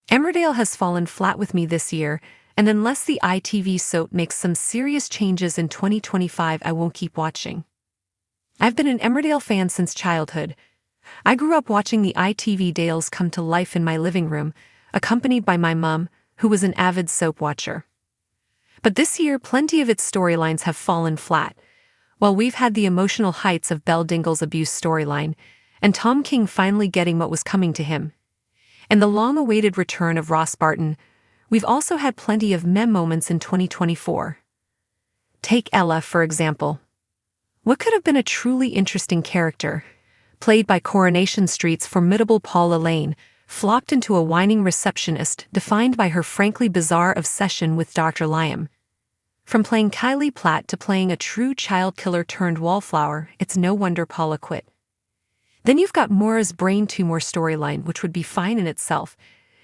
Emmerdale has fallen flat with me this year, and unless the ITV soap makes some serious changes in 2025, I won't keep watching. I've been an Emmerdale fan since childhood. I grew up watching the ITV Dales come to life in my living room, accompanied by my mum, who was an avid soap watcher. But this year, plenty of its storylines have fallen flat. While we've had the emotional heights of Belle Dingle's abuse storyline, and Tom King finally getting what was coming to him, and the long-awaited return of Ross Barton, we've also had plenty of meh moments in 2024. Take Ella, for example. What could have been a truly interesting character, played by Coronation Street's formidable Paula Lane, flopped into a whining receptionist defined by her frankly bizarre obsession with Dr. Liam. From playing Kylie Platt to playing a true child killer turned wallflower, it's no wonder Paula quit. Then you've got Maura's brain tumor storyline, which would be fine in itself,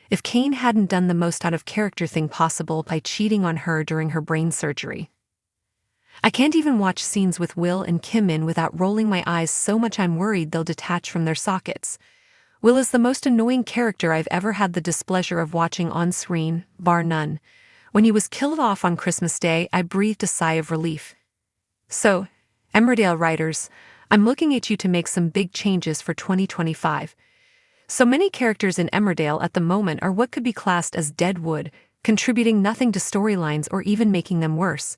if Kane hadn't done the most out-of-character thing possible by cheating on her during her brain surgery. I can't even watch scenes with Will and Kim in without rolling my eyes so much I'm worried they'll detach from their sockets. Will is the most annoying character I've ever had the displeasure of watching on screen, bar none. When he was killed off on Christmas Day, I breathed a sigh of relief. So, Emmerdale writers, I'm looking at you to make some big changes for 2025. So many characters in Emmerdale at the moment are what could be classed as dead wood, contributing nothing to storylines or even making them worse.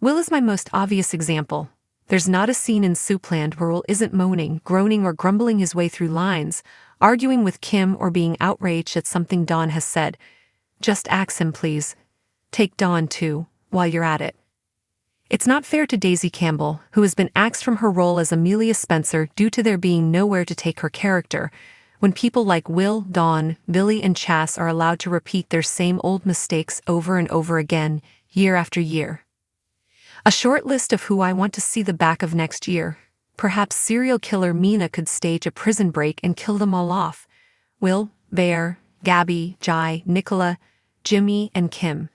Will is my most obvious example. There's not a scene in Soupland where Will isn't moaning, groaning or grumbling his way through lines, arguing with Kim or being outraged at something Dawn has said. Just axe him, please. Take Dawn, too, while you're at it. It's not fair to Daisy Campbell, who has been axed from her role as Amelia Spencer due to there being nowhere to take her character, when people like Will, Dawn, Billy and Chas are allowed to repeat their same old mistakes over and over again, year after year. A short list of who I want to see the back of next year. Perhaps serial killer Mina could stage a prison break and kill them all off. Will, Bear, Gabby, Jai, Nicola, Jimmy, and Kim.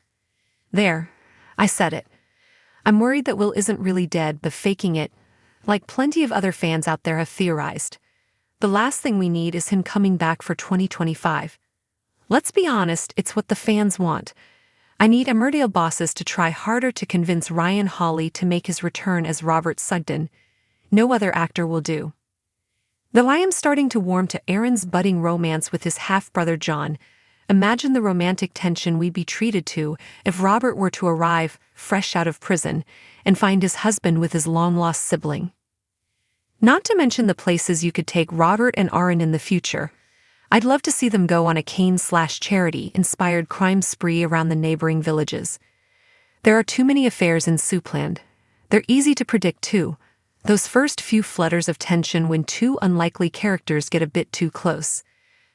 There. I said it. I'm worried that Will isn't really dead but faking it, like plenty of other fans out there have theorized. The last thing we need is him coming back for 2025. Let's be honest, it's what the fans want. I need Emmerdale bosses to try harder to convince Ryan Hawley to make his return as Robert Sugden. No other actor will do. Though I am starting to warm to Aaron's budding romance with his half-brother John, imagine the romantic tension we'd be treated to if Robert were to arrive, fresh out of prison, and find his husband with his long-lost sibling. Not to mention the places you could take Robert and Aaron in the future. I'd love to see them go on a Kane/Charity-inspired crime spree around the neighboring villages. There are too many affairs in Soupland. They're easy to predict too. Those first few flutters of tension when two unlikely characters get a bit too close.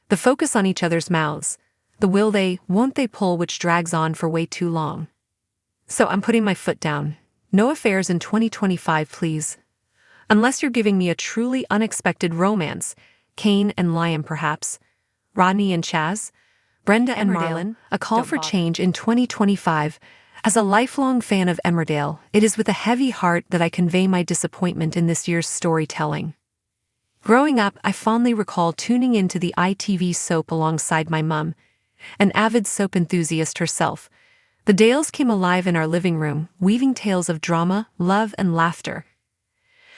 The focus on each other's mouths. The will they, won't they pull which drags on for way too long. So I'm putting my foot down. No affairs in 2025, please. Unless you're giving me a truly unexpected romance, Kane and Liam perhaps, Rodney and Chaz, Brenda and Marlon, a call for change in 2025. As a lifelong fan of Emmerdale, it is with a heavy heart that I convey my disappointment in this year's storytelling. Growing up, I fondly recall tuning into the ITV soap alongside my mum, an avid soap enthusiast herself. The Dales came alive in our living room, weaving tales of drama, love, and laughter.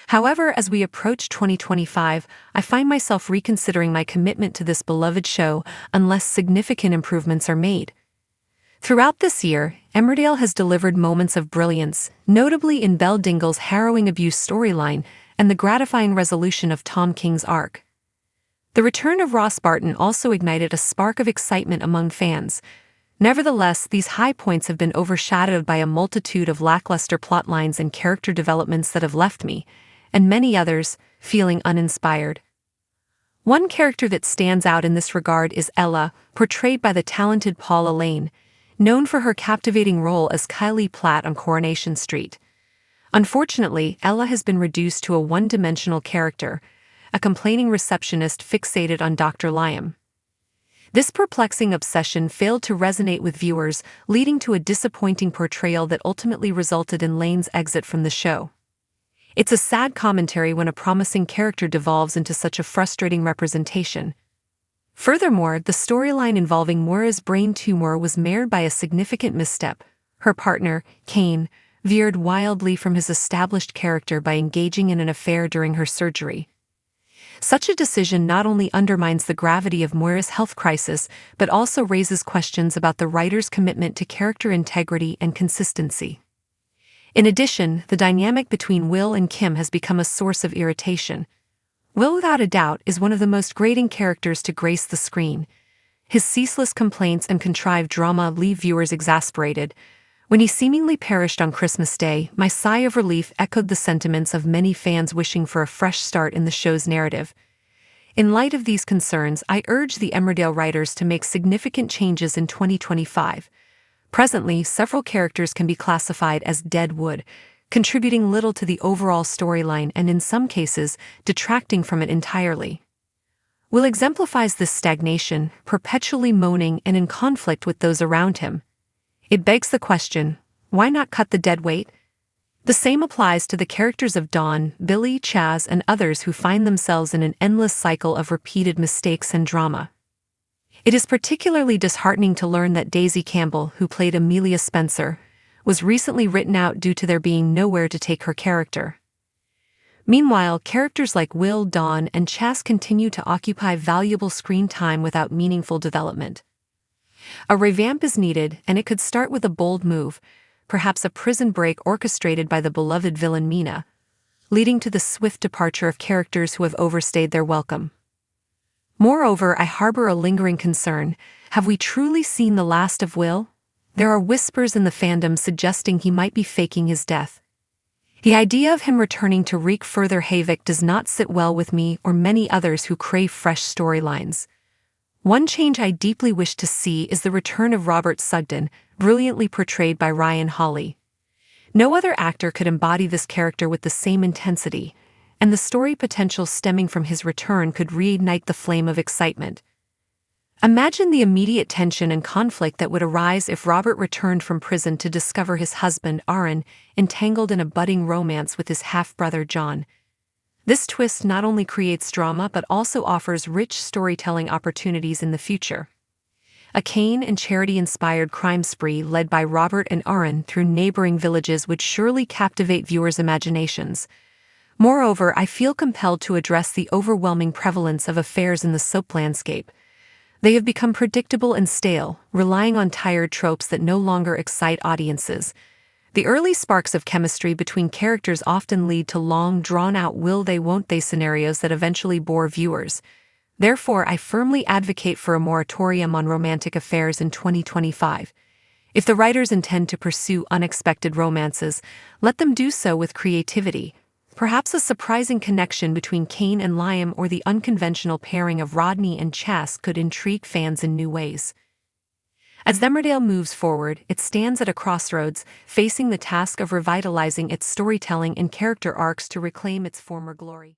However, as we approach 2025, I find myself reconsidering my commitment to this beloved show unless significant improvements are made. Throughout this year, Emmerdale has delivered moments of brilliance, notably in Belle Dingle's harrowing abuse storyline and the gratifying resolution of Tom King's arc. The return of Ross Barton also ignited a spark of excitement among fans. Nevertheless, these high points have been overshadowed by a multitude of lackluster plotlines and character developments that have left me, and many others, feeling uninspired. One character that stands out in this regard is Ella, portrayed by the talented Paula Lane, known for her captivating role as Kylie Platt on Coronation Street. Unfortunately, Ella has been reduced to a one-dimensional character, a complaining receptionist fixated on Dr. Liam. This perplexing obsession failed to resonate with viewers, leading to a disappointing portrayal that ultimately resulted in Lane's exit from the show. It's a sad commentary when a promising character devolves into such a frustrating representation. Furthermore, the storyline involving Moira's brain tumor was marred by a significant misstep. Her partner, Kane, veered wildly from his established character by engaging in an affair during her surgery. Such a decision not only undermines the gravity of Moira's health crisis, but also raises questions about the writer's commitment to character integrity and consistency. In addition, the dynamic between Will and Kim has become a source of irritation. Will, without a doubt, is one of the most grating characters to grace the screen. His ceaseless complaints and contrived drama leave viewers exasperated. When he seemingly perished on Christmas Day, my sigh of relief echoed the sentiments of many fans wishing for a fresh start in the show's narrative. In light of these concerns, I urge the Emmerdale writers to make significant changes in 2025. Presently, several characters can be classified as dead wood, contributing little to the overall storyline and in some cases, detracting from it entirely. Will exemplifies this stagnation, perpetually moaning and in conflict with those around him. It begs the question, why not cut the dead weight? The same applies to the characters of Dawn, Billy, Chaz, and others who find themselves in an endless cycle of repeated mistakes and drama. It is particularly disheartening to learn that Daisy Campbell, who played Amelia Spencer, was recently written out due to there being nowhere to take her character. Meanwhile, characters like Will, Dawn, and Chas continue to occupy valuable screen time without meaningful development. A revamp is needed, and it could start with a bold move, perhaps a prison break orchestrated by the beloved villain Mina, leading to the swift departure of characters who have overstayed their welcome. Moreover, I harbor a lingering concern. Have we truly seen the last of Will? There are whispers in the fandom suggesting he might be faking his death. The idea of him returning to wreak further havoc does not sit well with me or many others who crave fresh storylines. One change I deeply wish to see is the return of Robert Sugden, brilliantly portrayed by Ryan Hawley. No other actor could embody this character with the same intensity, and the story potential stemming from his return could reignite the flame of excitement. Imagine the immediate tension and conflict that would arise if Robert returned from prison to discover his husband, Aaron, entangled in a budding romance with his half-brother John. This twist not only creates drama but also offers rich storytelling opportunities in the future. A Cain and Charity-inspired crime spree led by Robert and Aaron through neighboring villages would surely captivate viewers' imaginations. Moreover, I feel compelled to address the overwhelming prevalence of affairs in the soap landscape. They have become predictable and stale, relying on tired tropes that no longer excite audiences. The early sparks of chemistry between characters often lead to long, drawn-out will-they-won't-they scenarios that eventually bore viewers. Therefore, I firmly advocate for a moratorium on romantic affairs in 2025. If the writers intend to pursue unexpected romances, let them do so with creativity. Perhaps a surprising connection between Cain and Liam or the unconventional pairing of Rodney and Chas could intrigue fans in new ways. As Emmerdale moves forward, it stands at a crossroads, facing the task of revitalizing its storytelling and character arcs to reclaim its former glory.